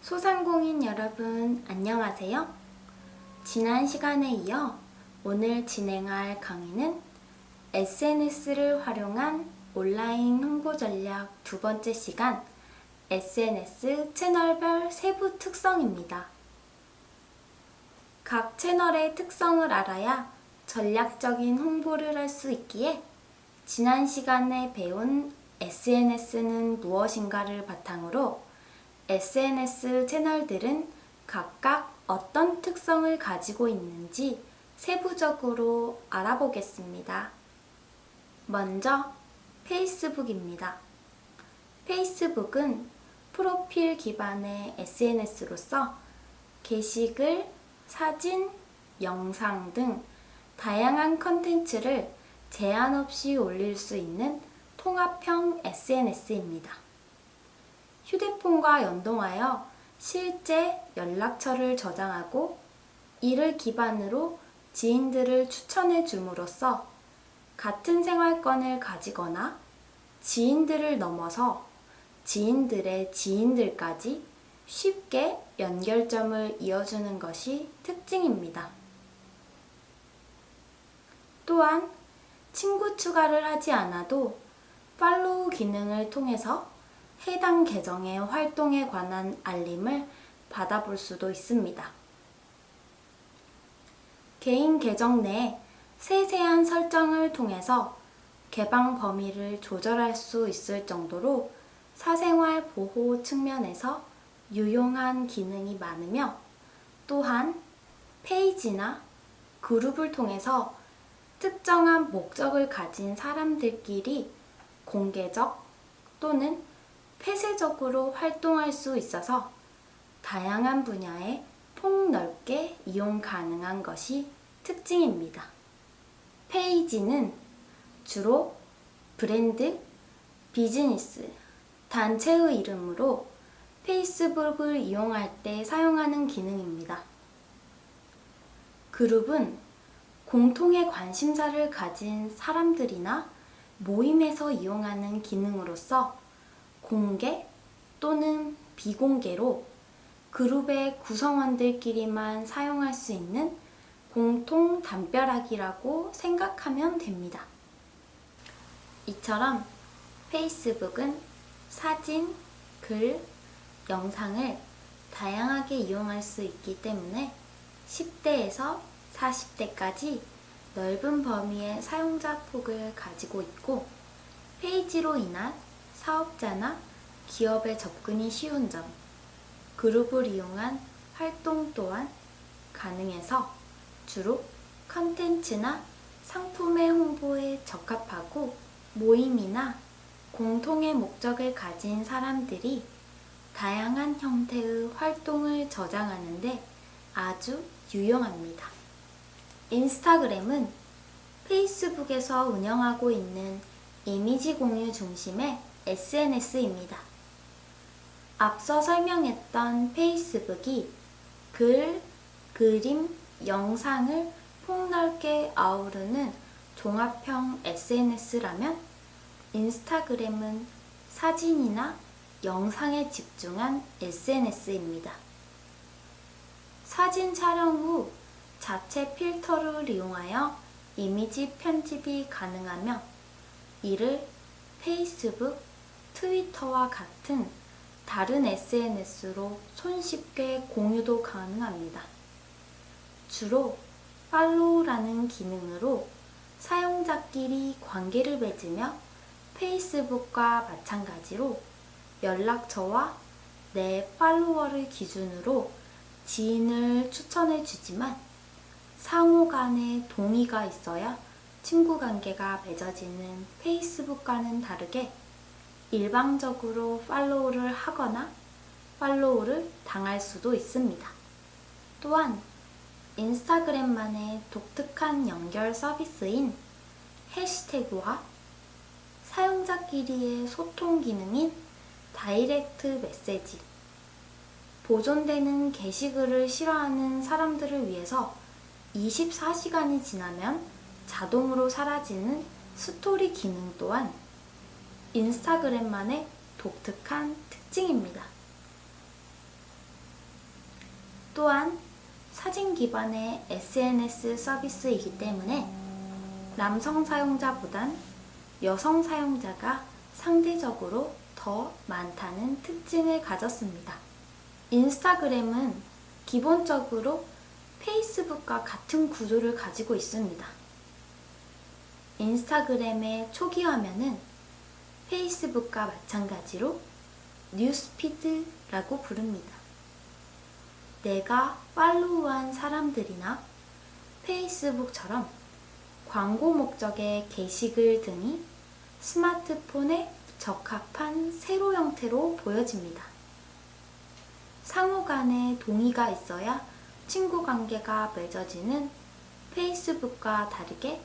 소상공인 여러분 안녕하세요. 지난 시간에 이어 오늘 진행할 강의는 SNS를 활용한 온라인 홍보 전략 두 번째 시간 SNS 채널별 세부 특성입니다. 각 채널의 특성을 알아야 전략적인 홍보를 할 수 있기에 지난 시간에 배운 SNS는 무엇인가를 바탕으로 SNS 채널들은 각각 어떤 특성을 가지고 있는지 세부적으로 알아보겠습니다. 먼저 페이스북입니다. 페이스북은 프로필 기반의 SNS로서 게시글, 사진, 영상 등 다양한 컨텐츠를 제한 없이 올릴 수 있는 통합형 SNS입니다. 휴대폰과 연동하여 실제 연락처를 저장하고 이를 기반으로 지인들을 추천해 줌으로써 같은 생활권을 가지거나 지인들을 넘어서 지인들의 지인들까지 쉽게 연결점을 이어주는 것이 특징입니다. 또한 친구 추가를 하지 않아도 팔로우 기능을 통해서 해당 계정의 활동에 관한 알림을 받아볼 수도 있습니다. 개인 계정 내 세세한 설정을 통해서 개방 범위를 조절할 수 있을 정도로 사생활 보호 측면에서 유용한 기능이 많으며 또한 페이지나 그룹을 통해서 특정한 목적을 가진 사람들끼리 공개적 또는 폐쇄적으로 활동할 수 있어서 다양한 분야에 폭넓게 이용 가능한 것이 특징입니다. 페이지는 주로 브랜드, 비즈니스, 단체의 이름으로 페이스북을 이용할 때 사용하는 기능입니다. 그룹은 공통의 관심사를 가진 사람들이나 모임에서 이용하는 기능으로서 공개 또는 비공개로 그룹의 구성원들끼리만 사용할 수 있는 공통 담벼락이라고 생각하면 됩니다. 이처럼 페이스북은 사진, 글, 영상을 다양하게 이용할 수 있기 때문에 10대에서 40대까지 넓은 범위의 사용자 폭을 가지고 있고 페이지로 인한 사업자나 기업의 접근이 쉬운 점, 그룹을 이용한 활동 또한 가능해서 주로 컨텐츠나 상품의 홍보에 적합하고 모임이나 공통의 목적을 가진 사람들이 다양한 형태의 활동을 저장하는 데 아주 유용합니다. 인스타그램은 페이스북에서 운영하고 있는 이미지 공유 중심의 SNS입니다. 앞서 설명했던 페이스북이 글, 그림, 영상을 폭넓게 아우르는 종합형 SNS라면 인스타그램은 사진이나 영상에 집중한 SNS입니다. 사진 촬영 후 자체 필터를 이용하여 이미지 편집이 가능하며 이를 페이스북, 트위터와 같은 다른 SNS로 손쉽게 공유도 가능합니다. 주로 팔로우라는 기능으로 사용자끼리 관계를 맺으며 페이스북과 마찬가지로 연락처와 내 팔로워를 기준으로 지인을 추천해 주지만 상호 간의 동의가 있어야 친구 관계가 맺어지는 페이스북과는 다르게 일방적으로 팔로우를 하거나 팔로우를 당할 수도 있습니다. 또한 인스타그램만의 독특한 연결 서비스인 해시태그와 사용자끼리의 소통 기능인 다이렉트 메시지, 보존되는 게시글을 싫어하는 사람들을 위해서 24시간이 지나면 자동으로 사라지는 스토리 기능 또한 인스타그램만의 독특한 특징입니다. 또한 사진 기반의 SNS 서비스이기 때문에 남성 사용자보단 여성 사용자가 상대적으로 더 많다는 특징을 가졌습니다. 인스타그램은 기본적으로 페이스북과 같은 구조를 가지고 있습니다. 인스타그램의 초기 화면은 페이스북과 마찬가지로 뉴스피드라고 부릅니다. 내가 팔로우한 사람들이나 페이스북처럼 광고 목적의 게시글 등이 스마트폰에 적합한 세로 형태로 보여집니다. 상호 간의 동의가 있어야 친구 관계가 맺어지는 페이스북과 다르게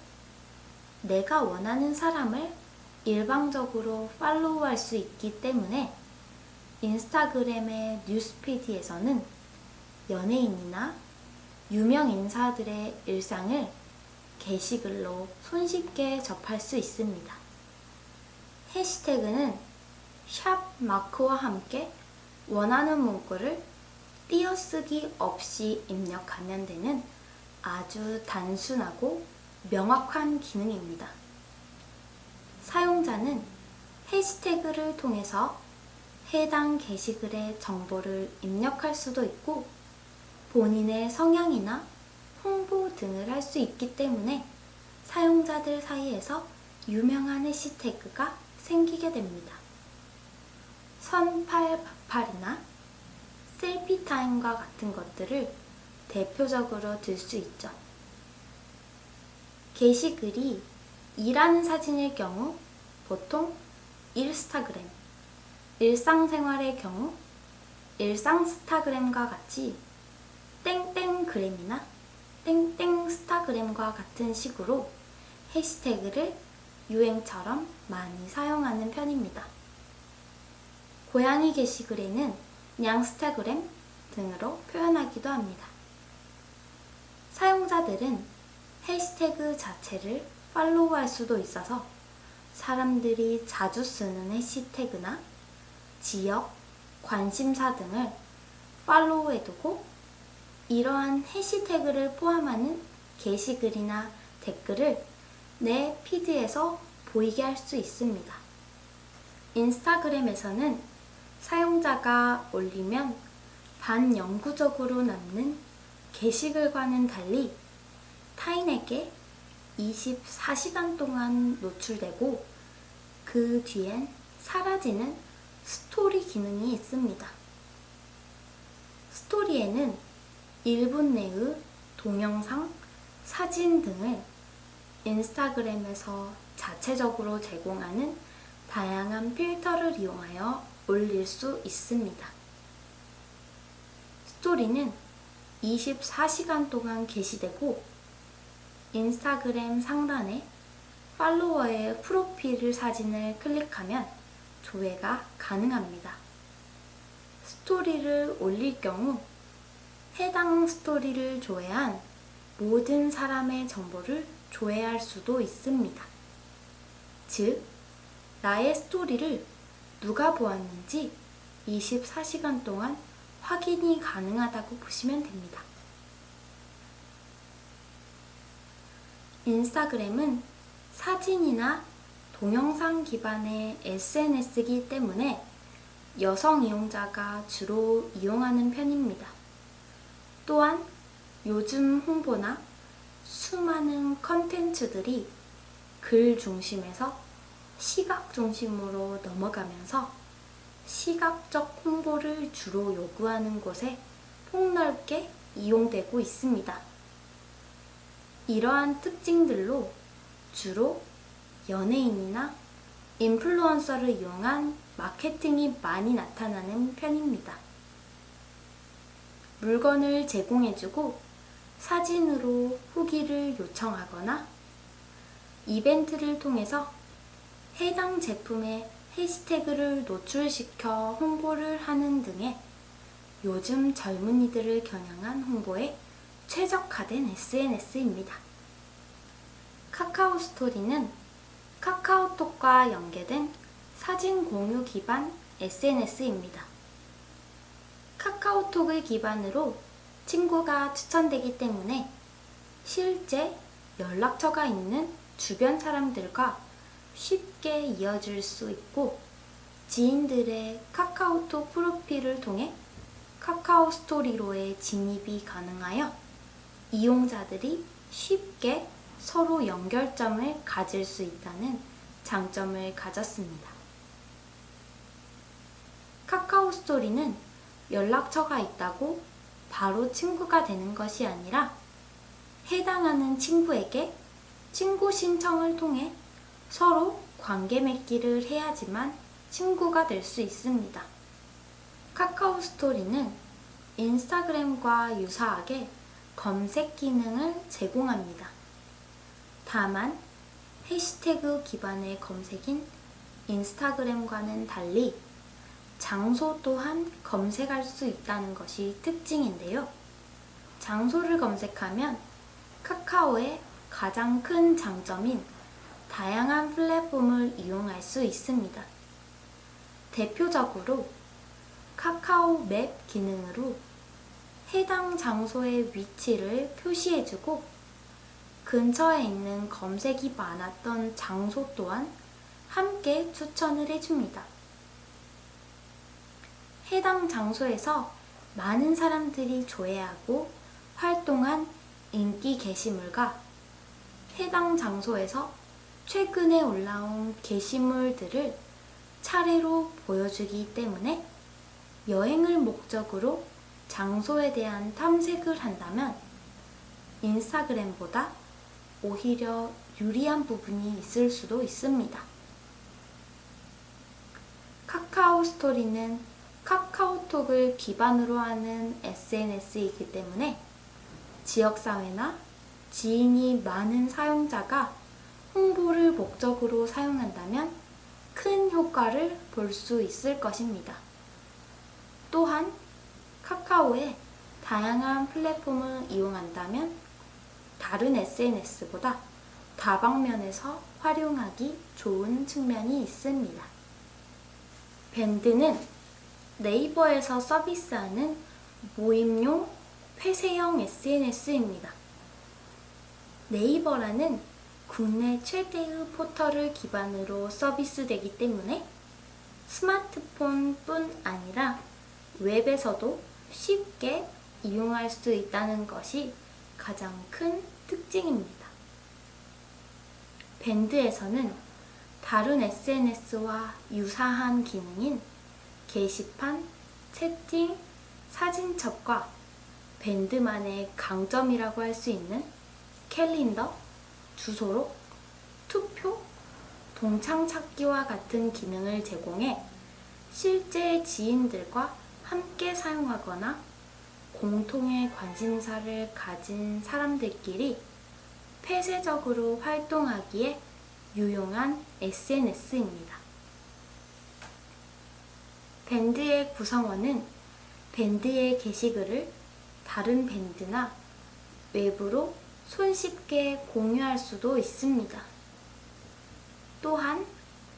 내가 원하는 사람을 일방적으로 팔로우할 수 있기 때문에 인스타그램의 뉴스피드에서는 연예인이나 유명 인사들의 일상을 게시글로 손쉽게 접할 수 있습니다. 해시태그는 샵 마크와 함께 원하는 문구를 띄어쓰기 없이 입력하면 되는 아주 단순하고 명확한 기능입니다. 사용자는 해시태그를 통해서 해당 게시글의 정보를 입력할 수도 있고 본인의 성향이나 홍보 등을 할 수 있기 때문에 사용자들 사이에서 유명한 해시태그가 생기게 됩니다. 선팔8팔이나 셀피타임과 같은 것들을 대표적으로 들 수 있죠. 게시글이 일하는 사진일 경우 보통 일스타그램, 일상생활의 경우 일상스타그램과 같이 땡땡그램이나 땡땡스타그램과 같은 식으로 해시태그를 유행처럼 많이 사용하는 편입니다. 고양이 게시글에는 냥스타그램 등으로 표현하기도 합니다. 사용자들은 해시태그 자체를 팔로우할 수도 있어서 사람들이 자주 쓰는 해시태그나 지역, 관심사 등을 팔로우해두고 이러한 해시태그를 포함하는 게시글이나 댓글을 내 피드에서 보이게 할 수 있습니다. 인스타그램에서는 사용자가 올리면 반영구적으로 남는 게시글과는 달리 타인에게 24시간 동안 노출되고 그 뒤엔 사라지는 스토리 기능이 있습니다. 스토리에는 1분 내의 동영상, 사진 등을 인스타그램에서 자체적으로 제공하는 다양한 필터를 이용하여 올릴 수 있습니다. 스토리는 24시간 동안 게시되고 인스타그램 상단에 팔로워의 프로필 사진을 클릭하면 조회가 가능합니다. 스토리를 올릴 경우 해당 스토리를 조회한 모든 사람의 정보를 조회할 수도 있습니다. 즉, 나의 스토리를 누가 보았는지 24시간 동안 확인이 가능하다고 보시면 됩니다. 인스타그램은 사진이나 동영상 기반의 SNS이기 때문에 여성 이용자가 주로 이용하는 편입니다. 또한 요즘 홍보나 수많은 컨텐츠들이 글 중심에서 시각 중심으로 넘어가면서 시각적 홍보를 주로 요구하는 곳에 폭넓게 이용되고 있습니다. 이러한 특징들로 주로 연예인이나 인플루언서를 이용한 마케팅이 많이 나타나는 편입니다. 물건을 제공해주고 사진으로 후기를 요청하거나 이벤트를 통해서 해당 제품의 해시태그를 노출시켜 홍보를 하는 등의 요즘 젊은이들을 겨냥한 홍보에 최적화된 SNS입니다. 카카오 스토리는 카카오톡과 연계된 사진 공유 기반 SNS입니다. 카카오톡을 기반으로 친구가 추천되기 때문에 실제 연락처가 있는 주변 사람들과 쉽게 이어질 수 있고, 지인들의 카카오톡 프로필을 통해 카카오 스토리로의 진입이 가능하여 이용자들이 쉽게 서로 연결점을 가질 수 있다는 장점을 가졌습니다. 카카오 스토리는 연락처가 있다고 바로 친구가 되는 것이 아니라 해당하는 친구에게 친구 신청을 통해 서로 관계 맺기를 해야지만 친구가 될 수 있습니다. 카카오 스토리는 인스타그램과 유사하게 검색 기능을 제공합니다. 다만 해시태그 기반의 검색인 인스타그램과는 달리 장소 또한 검색할 수 있다는 것이 특징인데요. 장소를 검색하면 카카오의 가장 큰 장점인 다양한 플랫폼을 이용할 수 있습니다. 대표적으로 카카오 맵 기능으로 해당 장소의 위치를 표시해주고 근처에 있는 검색이 많았던 장소 또한 함께 추천을 해줍니다. 해당 장소에서 많은 사람들이 조회하고 활동한 인기 게시물과 해당 장소에서 최근에 올라온 게시물들을 차례로 보여주기 때문에 여행을 목적으로 장소에 대한 탐색을 한다면 인스타그램보다 오히려 유리한 부분이 있을 수도 있습니다. 카카오 스토리는 카카오톡을 기반으로 하는 SNS이기 때문에 지역사회나 지인이 많은 사용자가 홍보를 목적으로 사용한다면 큰 효과를 볼 수 있을 것입니다. 또한 카카오의 다양한 플랫폼을 이용한다면 다른 SNS보다 다방면에서 활용하기 좋은 측면이 있습니다. 밴드는 네이버에서 서비스하는 모임용 폐쇄형 SNS입니다. 네이버라는 국내 최대의 포털을 기반으로 서비스되기 때문에 스마트폰뿐 아니라 웹에서도 쉽게 이용할 수 있다는 것이 가장 큰 특징입니다. 밴드에서는 다른 SNS와 유사한 기능인 게시판, 채팅, 사진첩과 밴드만의 강점이라고 할 수 있는 캘린더, 주소록, 투표, 동창 찾기와 같은 기능을 제공해 실제 지인들과 함께 사용하거나 공통의 관심사를 가진 사람들끼리 폐쇄적으로 활동하기에 유용한 SNS입니다. 밴드의 구성원은 밴드의 게시글을 다른 밴드나 외부로 손쉽게 공유할 수도 있습니다. 또한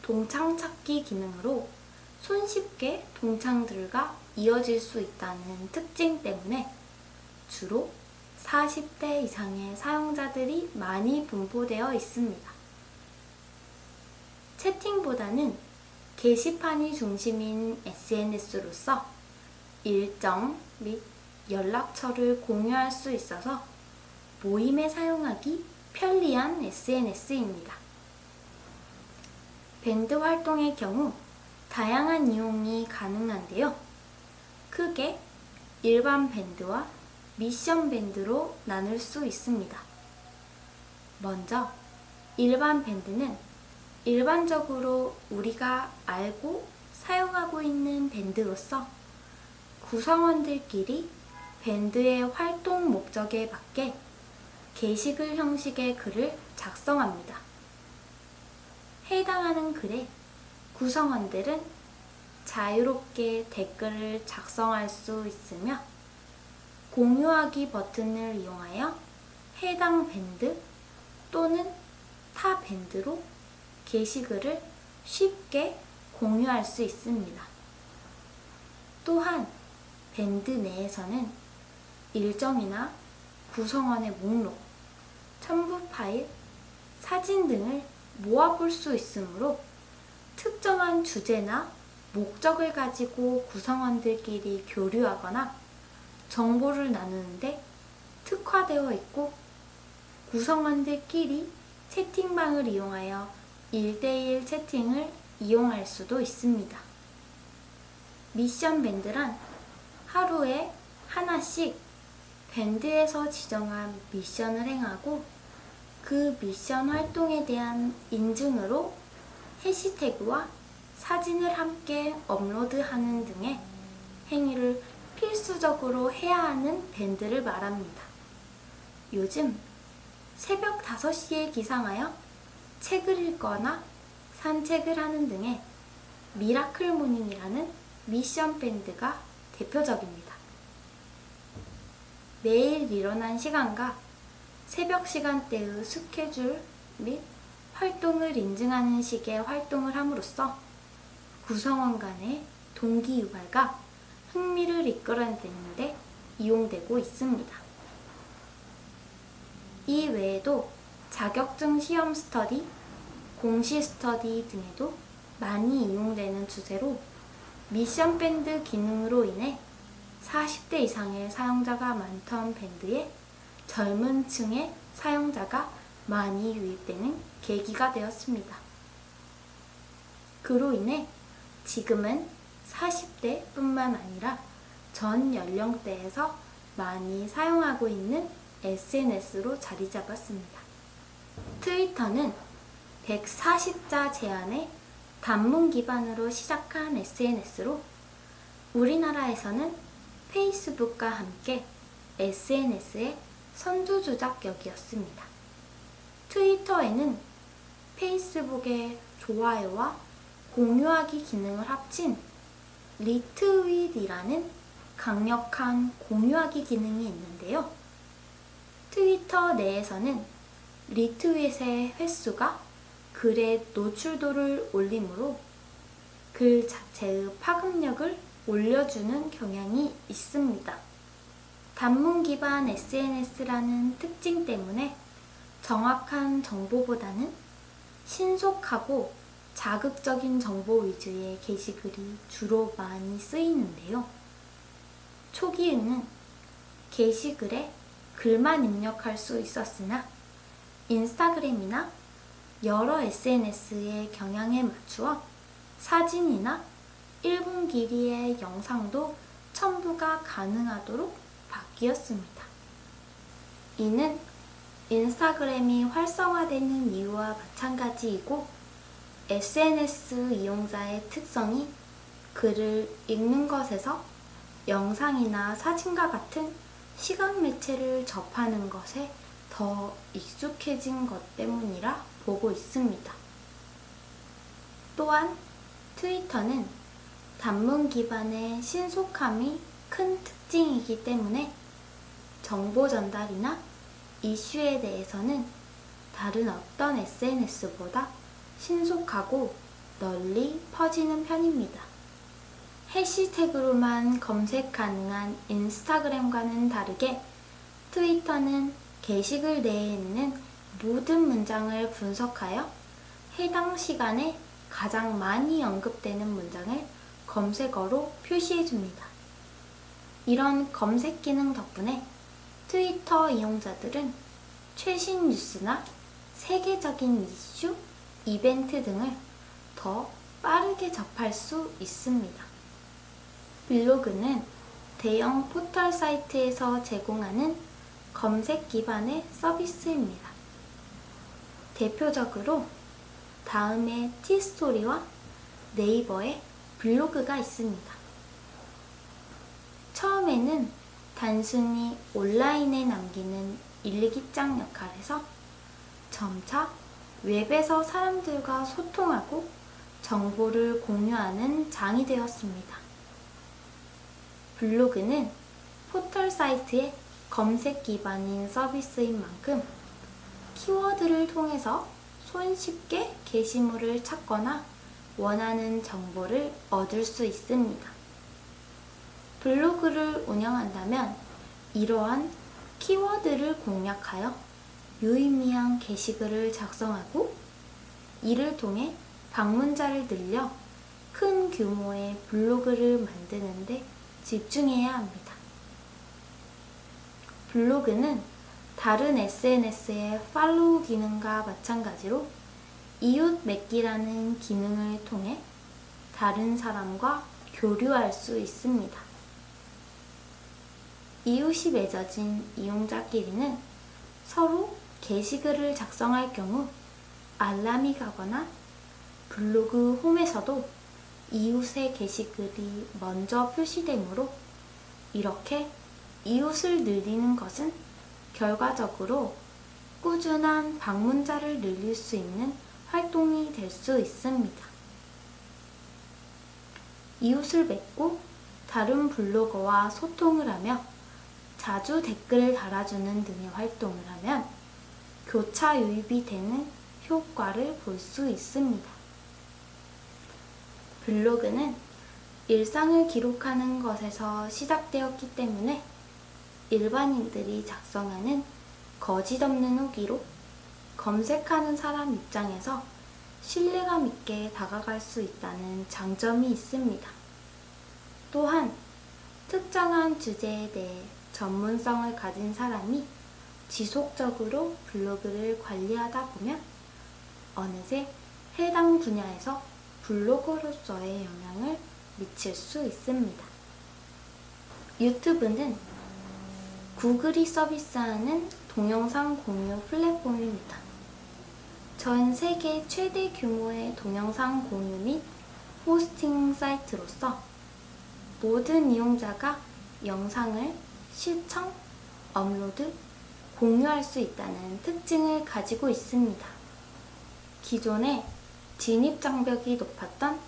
동창 찾기 기능으로 손쉽게 동창들과 이어질 수 있다는 특징 때문에 주로 40대 이상의 사용자들이 많이 분포되어 있습니다. 채팅보다는 게시판이 중심인 SNS로서 일정 및 연락처를 공유할 수 있어서 모임에 사용하기 편리한 SNS입니다. 밴드 활동의 경우 다양한 이용이 가능한데요. 크게 일반 밴드와 미션 밴드로 나눌 수 있습니다. 먼저 일반 밴드는 일반적으로 우리가 알고 사용하고 있는 밴드로서 구성원들끼리 밴드의 활동 목적에 맞게 게시글 형식의 글을 작성합니다. 해당하는 글에 구성원들은 자유롭게 댓글을 작성할 수 있으며 공유하기 버튼을 이용하여 해당 밴드 또는 타 밴드로 게시글을 쉽게 공유할 수 있습니다. 또한 밴드 내에서는 일정이나 구성원의 목록, 첨부 파일, 사진 등을 모아볼 수 있으므로 특정한 주제나 목적을 가지고 구성원들끼리 교류하거나 정보를 나누는데 특화되어 있고, 구성원들끼리 채팅방을 이용하여 1대1 채팅을 이용할 수도 있습니다. 미션 밴드란 하루에 하나씩 밴드에서 지정한 미션을 행하고, 그 미션 활동에 대한 인증으로 해시태그와 사진을 함께 업로드하는 등의 행위를 필수적으로 해야 하는 밴드를 말합니다. 요즘 새벽 5시에 기상하여 책을 읽거나 산책을 하는 등의 미라클 모닝이라는 미션 밴드가 대표적입니다. 매일 일어난 시간과 새벽 시간대의 스케줄 및 활동을 인증하는 식의 활동을 함으로써 구성원 간의 동기유발과 흥미를 이끌어내는 데 이용되고 있습니다. 이 외에도 자격증 시험 스터디, 공시 스터디 등에도 많이 이용되는 주제로 미션 밴드 기능으로 인해 40대 이상의 사용자가 많던 밴드에 젊은 층의 사용자가 많이 유입되는 계기가 되었습니다. 그로 인해 지금은 40대뿐만 아니라 전 연령대에서 많이 사용하고 있는 SNS로 자리 잡았습니다. 트위터는 140자 제한의 단문 기반으로 시작한 SNS로 우리나라에서는 페이스북과 함께 SNS의 선두주자격이었습니다. 트위터에는 페이스북의 좋아요와 공유하기 기능을 합친 리트윗이라는 강력한 공유하기 기능이 있는데요. 트위터 내에서는 리트윗의 횟수가 글의 노출도를 올리므로 글 자체의 파급력을 올려주는 경향이 있습니다. 단문 기반 SNS라는 특징 때문에 정확한 정보보다는 신속하고 자극적인 정보 위주의 게시글이 주로 많이 쓰이는데요. 초기에는 게시글에 글만 입력할 수 있었으나 인스타그램이나 여러 SNS의 경향에 맞추어 사진이나 1분 길이의 영상도 첨부가 가능하도록 바뀌었습니다. 이는 인스타그램이 활성화되는 이유와 마찬가지이고, SNS 이용자의 특성이 글을 읽는 것에서 영상이나 사진과 같은 시각 매체를 접하는 것에 더 익숙해진 것 때문이라 보고 있습니다. 또한 트위터는 단문 기반의 신속함이 큰 특징이기 때문에 정보 전달이나 이슈에 대해서는 다른 어떤 SNS보다 신속하고 널리 퍼지는 편입니다. 해시태그로만 검색 가능한 인스타그램과는 다르게 트위터는 게시글 내에 있는 모든 문장을 분석하여 해당 시간에 가장 많이 언급되는 문장을 검색어로 표시해줍니다. 이런 검색 기능 덕분에 트위터 이용자들은 최신 뉴스나 세계적인 이슈, 이벤트 등을 더 빠르게 접할 수 있습니다. 블로그는 대형 포털 사이트에서 제공하는 검색 기반의 서비스입니다. 대표적으로 다음의 티스토리와 네이버에 블로그가 있습니다. 처음에는 단순히 온라인에 남기는 일기장 역할에서 점차 웹에서 사람들과 소통하고 정보를 공유하는 장이 되었습니다. 블로그는 포털 사이트의 검색 기반인 서비스인 만큼 키워드를 통해서 손쉽게 게시물을 찾거나 원하는 정보를 얻을 수 있습니다. 블로그를 운영한다면 이러한 키워드를 공략하여 유의미한 게시글을 작성하고 이를 통해 방문자를 늘려 큰 규모의 블로그를 만드는 데 집중해야 합니다. 블로그는 다른 SNS의 팔로우 기능과 마찬가지로 이웃 맺기라는 기능을 통해 다른 사람과 교류할 수 있습니다. 이웃이 맺어진 이용자끼리는 서로 게시글을 작성할 경우 알람이 가거나 블로그 홈에서도 이웃의 게시글이 먼저 표시되므로 이렇게 이웃을 늘리는 것은 결과적으로 꾸준한 방문자를 늘릴 수 있는 활동이 될 수 있습니다. 이웃을 맺고 다른 블로거와 소통을 하며 자주 댓글을 달아주는 등의 활동을 하면 교차 유입이 되는 효과를 볼 수 있습니다. 블로그는 일상을 기록하는 것에서 시작되었기 때문에 일반인들이 작성하는 거짓 없는 후기로 검색하는 사람 입장에서 신뢰감 있게 다가갈 수 있다는 장점이 있습니다. 또한 특정한 주제에 대해 전문성을 가진 사람이 지속적으로 블로그를 관리하다 보면 어느새 해당 분야에서 블로거로서의 영향을 미칠 수 있습니다. 유튜브는 구글이 서비스하는 동영상 공유 플랫폼입니다. 전 세계 최대 규모의 동영상 공유 및 호스팅 사이트로서 모든 이용자가 영상을 시청, 업로드, 공유할 수 있다는 특징을 가지고 있습니다. 기존에 진입 장벽이 높았던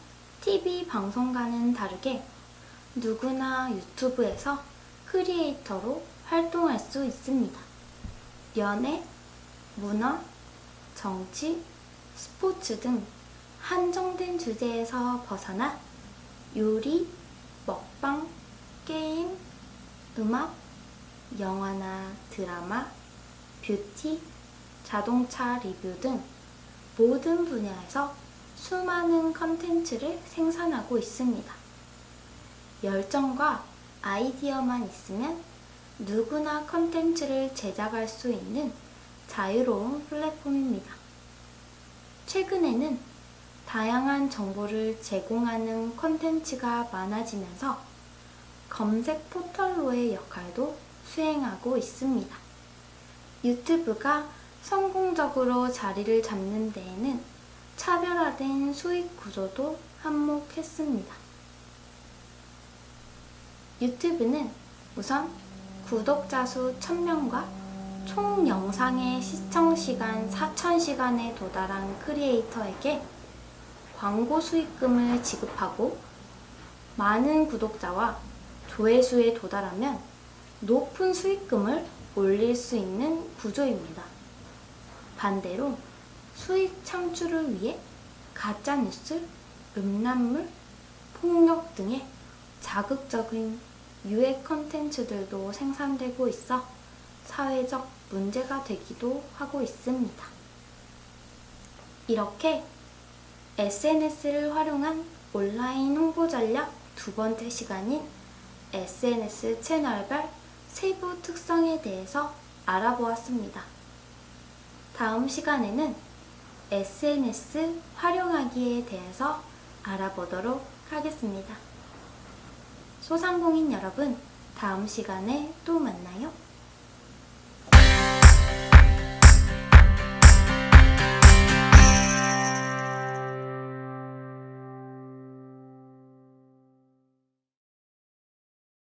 TV 방송과는 다르게 누구나 유튜브에서 크리에이터로 활동할 수 있습니다. 연애, 문화, 정치, 스포츠 등 한정된 주제에서 벗어나 요리, 먹방, 게임, 음악, 영화나 드라마, 뷰티, 자동차 리뷰 등 모든 분야에서 수많은 컨텐츠를 생산하고 있습니다. 열정과 아이디어만 있으면 누구나 컨텐츠를 제작할 수 있는 자유로운 플랫폼입니다. 최근에는 다양한 정보를 제공하는 컨텐츠가 많아지면서 검색 포털로의 역할도 수행하고 있습니다. 유튜브가 성공적으로 자리를 잡는 데에는 차별화된 수익 구조도 한몫했습니다. 유튜브는 우선 구독자 수 1000명과 총 영상의 시청시간 4000시간에 도달한 크리에이터에게 광고 수익금을 지급하고 많은 구독자와 조회수에 도달하면 높은 수익금을 올릴 수 있는 구조입니다. 반대로 수익 창출을 위해 가짜뉴스, 음란물, 폭력 등의 자극적인 유해 컨텐츠들도 생산되고 있어 사회적 문제가 되기도 하고 있습니다. 이렇게 SNS를 활용한 온라인 홍보 전략 두 번째 시간인 SNS 채널별 세부 특성에 대해서 알아보았습니다. 다음 시간에는 SNS 활용하기에 대해서 알아보도록 하겠습니다. 소상공인 여러분, 다음 시간에 또 만나요.